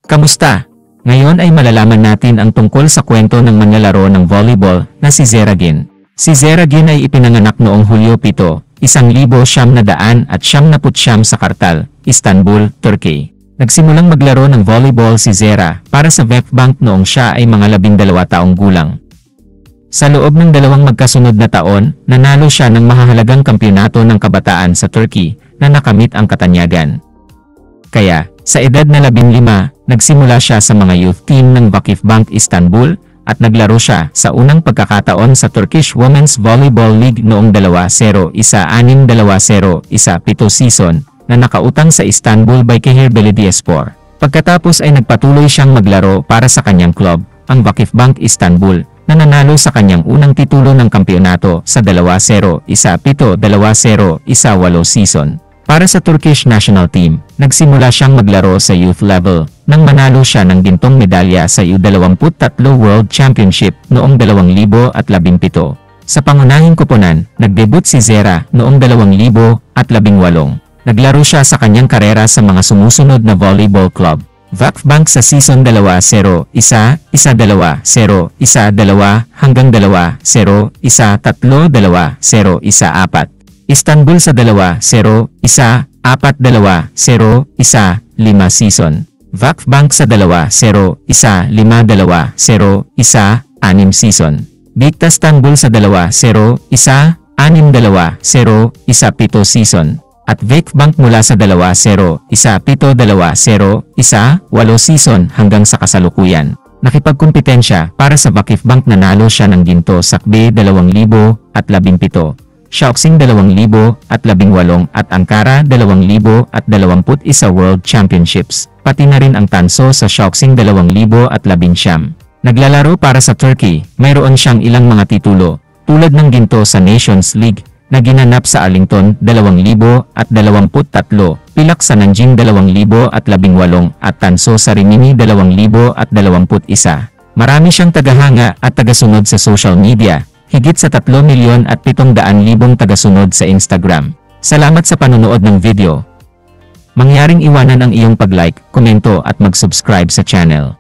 Kamusta? Ngayon ay malalaman natin ang tungkol sa kwento ng manlalaro ng volleyball na si Zeragin. Si Zeragin ay ipinanganak noong Hulyo 7, 1999 sa Kartal, Istanbul, Turkey. Nagsimulang maglaro ng volleyball si Zera para sa VfB noong siya ay mga 12 taong gulang. Sa loob ng dalawang magkasunod na taon, nanalo siya ng mahahalagang kampyonato ng kabataan sa Turkey na nakamit ang katanyagan. Kaya, sa edad na 15, nagsimula siya sa mga youth team ng VakifBank Istanbul at naglaro siya sa unang pagkakataon sa Turkish Women's Volleyball League noong 2016-2017 season na nakautang sa Istanbul Baykehir Belediyespor. Pagkatapos ay nagpatuloy siyang maglaro para sa kanyang club, ang VakifBank Istanbul, na nanalo sa kanyang unang titulo ng kampyonato sa 2017-2018 season. Para sa Turkish national team, nagsimula siyang maglaro sa youth level nang manalo siya ng gintong medalya sa U23 World Championship noong 2017. Sa pangunahing koponan, nagdebut si Zera noong 2018. Naglaro siya sa kanyang karera sa mga sumusunod na volleyball club. VakifBank sa season 2-0, 1-1-2, 1-2, 2-0, 1-3, 2-0, 1-4. Istanbul sa 2-0, 1-4-2, 0-1-5 season. VakifBank sa 2-0, 1-5-2, 0-1-6 season. Bektastanbul sa 2-0, 1-6-2, 0-1-7 season. At VakifBank mula sa 2-0, 1-7-2, 1-8 season hanggang sa kasalukuyan. Nakipagkumpetensya para sa VakifBank, nanalo siya ng ginto sa KBE 2017. Shaoxing 2018 at Ankara 2021 World Championships, pati na rin ang tanso sa Shaoxing 2019. Naglalaro para sa Turkey, mayroon siyang ilang mga titulo, tulad ng ginto sa Nations League na ginanap sa Arlington 2023, pilak sa Nanjing 2018 at tanso sa Rimini 2021. Marami siyang tagahanga at tagasunod sa social media. Higit sa 3,700,000 tagasunod sa Instagram. Salamat sa panonood ng video. Mangyaring iwanan ang iyong pag-like, komento at mag-subscribe sa channel.